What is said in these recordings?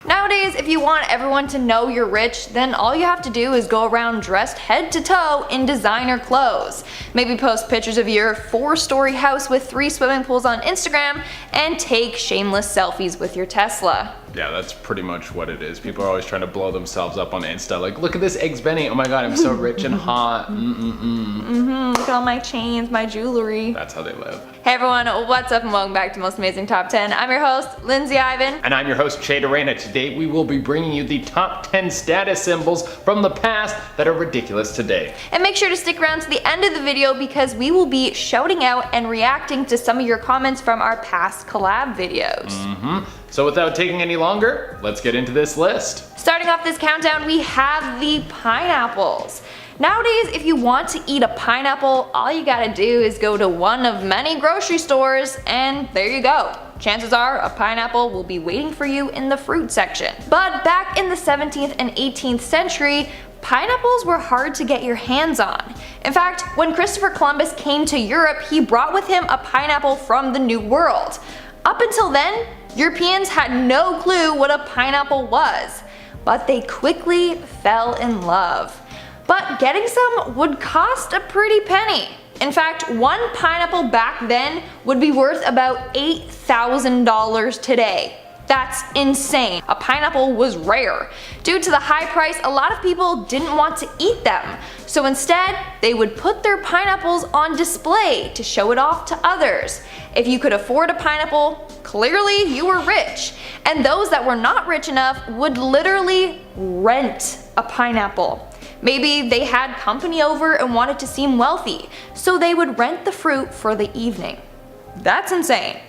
Nowadays, if you want everyone to know you're rich, then all you have to do is go around dressed head to toe in designer clothes. Maybe post pictures of your 4-story house with 3 swimming pools on Instagram, and take shameless selfies with your Tesla. Yeah, that's pretty much what it is. People are always trying to blow themselves up on Insta. Like, look at this Eggs Benny. Oh my god, I'm so rich and hot. Look at all my chains, my jewelry. That's how they live. Hey everyone, what's up and welcome back to Most Amazing Top 10. I'm your host, Lindsay Ivan. And I'm your host, Shada Reyna. Today we will be bringing you the top 10 status symbols from the past that are ridiculous today. And make sure to stick around to the end of the video because we will be shouting out and reacting to some of your comments from our past collab videos. So without taking any longer, let's get into this list. Starting off this countdown, we have the pineapples. Nowadays, if you want to eat a pineapple, all you gotta do is go to one of many grocery stores and there you go. Chances are a pineapple will be waiting for you in the fruit section. But back in the 17th and 18th century, pineapples were hard to get your hands on. In fact, when Christopher Columbus came to Europe, he brought with him a pineapple from the New World. Up until then, Europeans had no clue what a pineapple was, but they quickly fell in love. But getting some would cost a pretty penny. In fact, one pineapple back then would be worth about $8,000 today. That's insane. A pineapple was rare. Due to the high price, a lot of people didn't want to eat them. So instead, they would put their pineapples on display to show it off to others. If you could afford a pineapple, clearly you were rich. And those that were not rich enough would literally rent a pineapple. Maybe they had company over and wanted to seem wealthy, so they would rent the fruit for the evening. That's insane.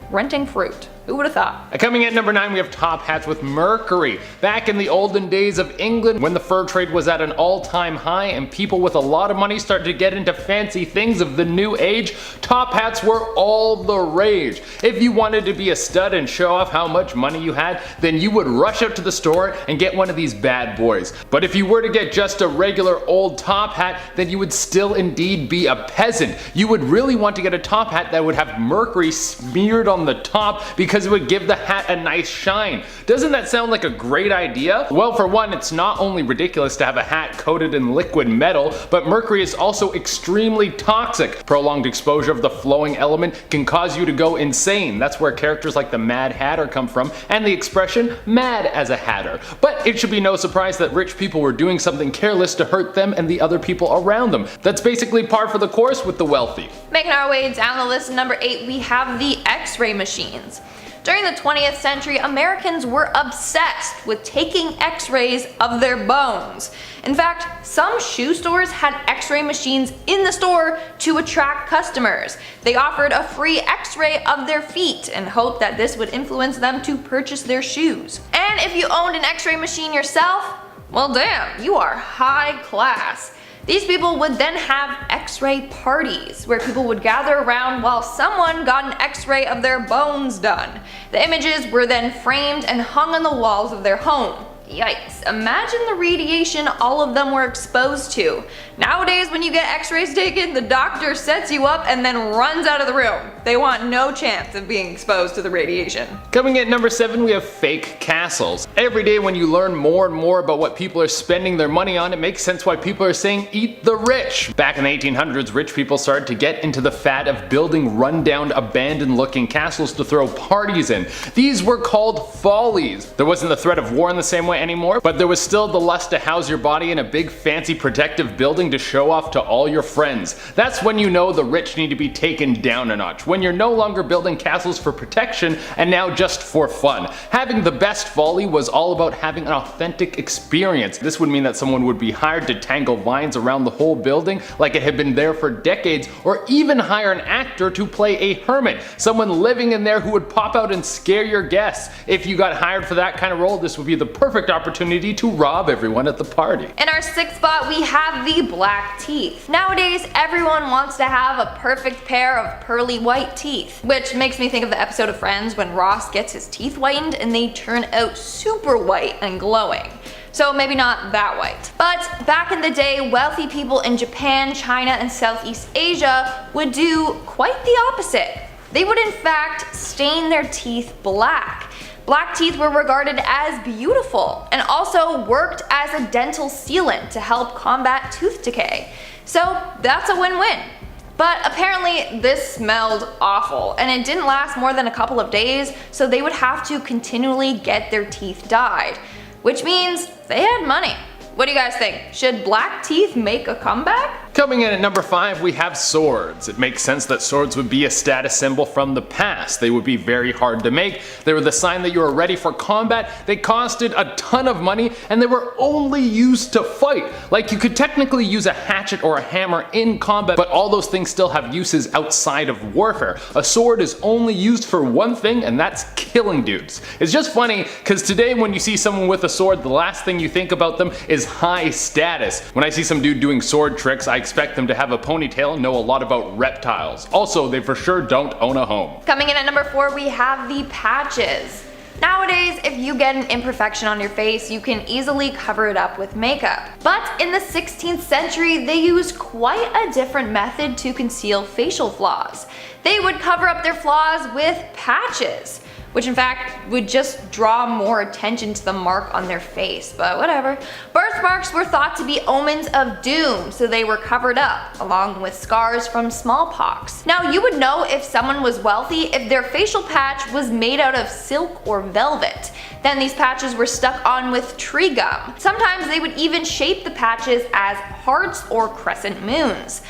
Renting fruit. Who would have thought? Coming in at number 9, we have top hats with mercury. Back in the olden days of England, when the fur trade was at an all-time high and people with a lot of money started to get into fancy things of the new age, top hats were all the rage. If you wanted to be a stud and show off how much money you had, then you would rush out to the store and get one of these bad boys. But if you were to get just a regular old top hat, then you would still indeed be a peasant. You would really want to get a top hat that would have mercury smeared on the top because it would give the hat a nice shine. Doesn't that sound like a great idea? Well, for one, it's not only ridiculous to have a hat coated in liquid metal, but mercury is also extremely toxic. Prolonged exposure of the flowing element can cause you to go insane. That's where characters like the Mad Hatter come from, and the expression mad as a hatter. But it should be no surprise that rich people were doing something careless to hurt them and the other people around them. That's basically par for the course with the wealthy. Making our way down the list, number 8, we have the X-ray machines. During the 20th century, Americans were obsessed with taking x-rays of their bones. In fact, some shoe stores had x-ray machines in the store to attract customers. They offered a free x-ray of their feet and hoped that this would influence them to purchase their shoes. And if you owned an x-ray machine yourself, well damn, you are high class. These people would then have x-ray parties where people would gather around while someone got an x-ray of their bones done. The images were then framed and hung on the walls of their home. Yikes, imagine the radiation all of them were exposed to. Nowadays, when you get x-rays taken, the doctor sets you up and then runs out of the room. They want no chance of being exposed to the radiation. Coming in at number 7, we have fake castles. Every day when you learn more and more about what people are spending their money on, it makes sense why people are saying eat the rich. Back in the 1800s, rich people started to get into the fad of building rundown, abandoned looking castles to throw parties in. These were called follies. There wasn't the threat of war in the same way anymore, but there was still the lust to house your body in a big fancy protective building to show off to all your friends. That's when you know the rich need to be taken down a notch, when you're no longer building castles for protection and now just for fun. Having the best folly was all about having an authentic experience. This would mean that someone would be hired to tangle vines around the whole building like it had been there for decades, or even hire an actor to play a hermit, someone living in there who would pop out and scare your guests. If you got hired for that kind of role, this would be the perfect opportunity to rob everyone at the party. In our 6th spot, we have the black teeth. Nowadays, everyone wants to have a perfect pair of pearly white teeth, which makes me think of the episode of Friends when Ross gets his teeth whitened and they turn out super white and glowing. So maybe not that white. But back in the day, wealthy people in Japan, China, and Southeast Asia would do quite the opposite. They would in fact stain their teeth black. Black teeth were regarded as beautiful and also worked as a dental sealant to help combat tooth decay. So that's a win-win. But apparently this smelled awful and it didn't last more than a couple of days, so they would have to continually get their teeth dyed, which means they had money. What do you guys think? Should black teeth make a comeback? Coming in at number 5, we have swords. It makes sense that swords would be a status symbol from the past. They would be very hard to make. They were the sign that you were ready for combat. They costed a ton of money and they were only used to fight. Like, you could technically use a hatchet or a hammer in combat, but all those things still have uses outside of warfare. A sword is only used for one thing, and that's killing dudes. It's just funny because today when you see someone with a sword, the last thing you think about them is high status. When I see some dude doing sword tricks, I expect them to have a ponytail and know a lot about reptiles. Also, they for sure don't own a home. Coming in at number 4, we have the patches. Nowadays, if you get an imperfection on your face, you can easily cover it up with makeup. But in the 16th century, they used quite a different method to conceal facial flaws. They would cover up their flaws with patches, which in fact would just draw more attention to the mark on their face, but whatever. Birthmarks were thought to be omens of doom, so they were covered up, along with scars from smallpox. Now, you would know if someone was wealthy if their facial patch was made out of silk or velvet. Then these patches were stuck on with tree gum. Sometimes they would even shape the patches as hearts or crescent moons.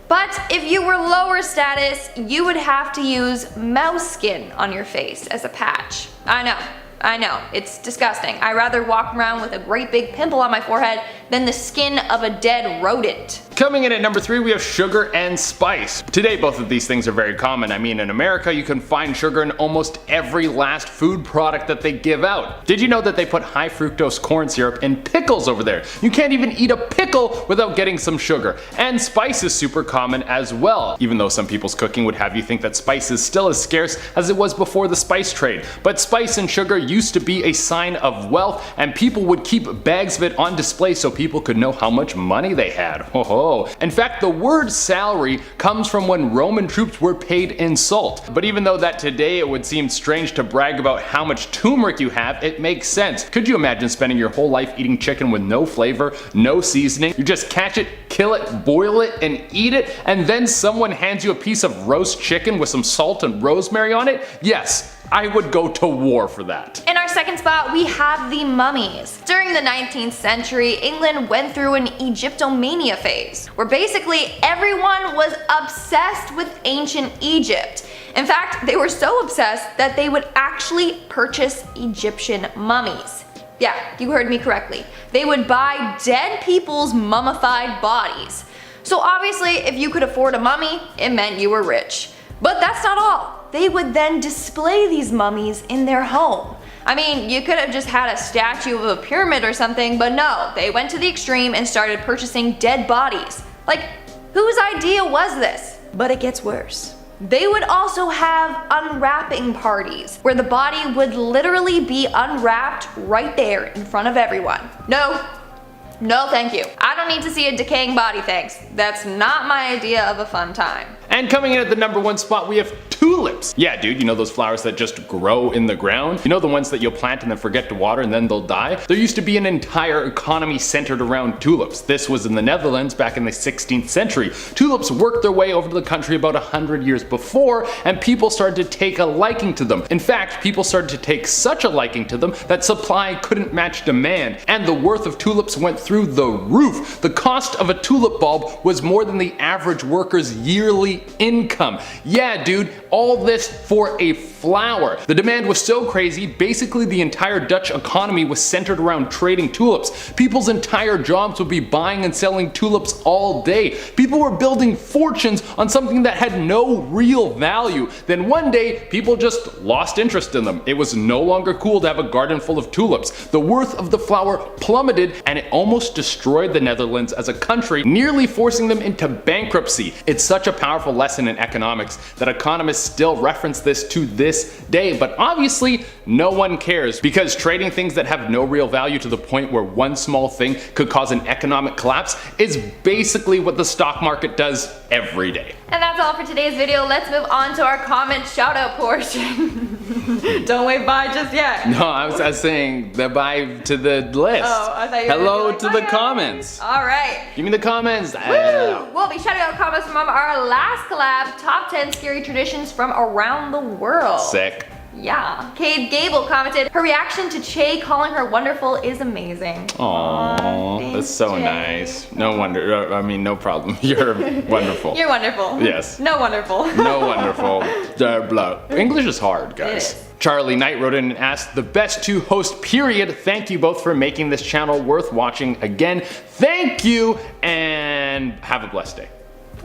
But if you were lower status, you would have to use mouse skin on your face as a patch. I know, it's disgusting. I'd rather walk around with a great big pimple on my forehead than the skin of a dead rodent. Coming in at number 3, we have sugar and spice. Today, both of these things are very common. I mean, in America, you can find sugar in almost every last food product that they give out. Did you know that they put high fructose corn syrup in pickles over there? You can't even eat a pickle without getting some sugar. And spice is super common as well, even though some people's cooking would have you think that spice is still as scarce as it was before the spice trade. But spice and sugar used to be a sign of wealth, and people would keep bags of it on display so people could know how much money they had. Ho ho. In fact, the word salary comes from when Roman troops were paid in salt. But even though that today it would seem strange to brag about how much turmeric you have, it makes sense. Could you imagine spending your whole life eating chicken with no flavor, no seasoning? You just catch it, kill it, boil it, and eat it, and then someone hands you a piece of roast chicken with some salt and rosemary on it? Yes, I would go to war for that. In our second spot, we have the mummies. During the 19th century, England went through an Egyptomania phase, where basically everyone was obsessed with ancient Egypt. In fact, they were so obsessed that they would actually purchase Egyptian mummies. Yeah, you heard me correctly. They would buy dead people's mummified bodies. So obviously, if you could afford a mummy, it meant you were rich. But that's not all. They would then display these mummies in their home. I mean, you could have just had a statue of a pyramid or something, but no, they went to the extreme and started purchasing dead bodies. Like, whose idea was this? But it gets worse. They would also have unwrapping parties, where the body would literally be unwrapped right there in front of everyone. No thank you. I don't need to see a decaying body, thanks. That's not my idea of a fun time. And coming in at the number 1 spot, we have tulips. Yeah, dude, you know those flowers that just grow in the ground? You know the ones that you'll plant and then forget to water and then they'll die? There used to be an entire economy centered around tulips. This was in the Netherlands back in the 16th century. Tulips worked their way over to the country about 100 years before, and people started to take a liking to them. In fact, people started to take such a liking to them that supply couldn't match demand, and the worth of tulips went through the roof. The cost of a tulip bulb was more than the average worker's yearly income. Yeah, dude, all this for a flower. The demand was so crazy, basically the entire Dutch economy was centered around trading tulips. People's entire jobs would be buying and selling tulips all day. People were building fortunes on something that had no real value. Then one day, people just lost interest in them. It was no longer cool to have a garden full of tulips. The worth of the flower plummeted, and it almost destroyed the Netherlands as a country, nearly forcing them into bankruptcy. It's such a powerful lesson in economics that economists still reference this to this day, but obviously no one cares, because trading things that have no real value to the point where one small thing could cause an economic collapse is basically what the stock market does every day. And that's all for today's video. Let's move on to our comment shout out portion. Don't wave bye just yet. No, I was saying the bye to the list. Oh, I thought you were Hello gonna be to like, the "Bye, comments. All right. Give me the comments. Woo! We'll be shouting out comments from our last collab, top 10 scary traditions from around the world. Sick. Yeah. Cade Gable commented, her reaction to Che calling her wonderful is amazing. Aww, thanks, that's so Che. nice. No wonder, I mean, no problem. You're wonderful. You're wonderful. Yes. No wonderful. No wonderful. Blah. English is hard, guys. It is. Charlie Knight wrote in and asked, the best two host period. Thank you both for making this channel worth watching again. Thank you, and have a blessed day.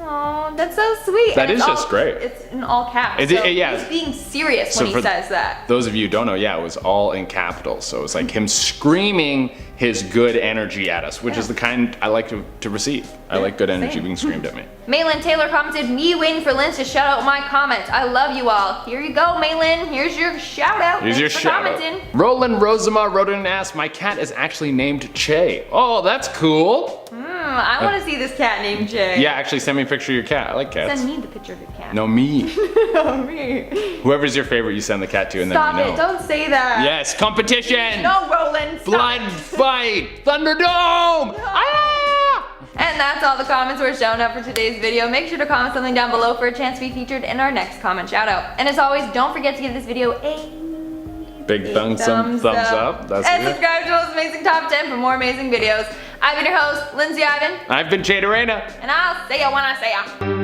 Aw, that's so sweet. That And is it's just great. It's in all caps. Is it- so yeah. He's being serious So when he for says that. Those of you who don't know, yeah, it was all in capitals. So it's like him screaming his good energy at us, which is the kind I like to receive. I like good energy Same. being screamed at me. Maylin Taylor commented, me waiting for Lynn to shout out my comments. I love you all. Here you go, Maylin. Here's your shout out. Here's your Thanks for shout out. commenting. Roland Rosama wrote in and asked, my cat is actually named Che. Oh, that's cool. I want to see this cat named Jay. Yeah, actually send me a picture of your cat. I like cats. Send me the picture of your cat. No, me. No, me. Whoever's your favorite, you send the cat to and Stop then we it. know. Don't say that. Yes, competition. No, Roland. Stop. Blood fight. Thunderdome. Ah! And that's all the comments we're showing up for today's video. Make sure to comment something down below for a chance to be featured in our next comment shout out. And as always, don't forget to give this video a Big thumbs up. That's and it. subscribe to us Amazing Top 10 for more amazing videos. I've been your host, Lindsay Ivan, I've been Che Arena. and I'll see ya when I see ya.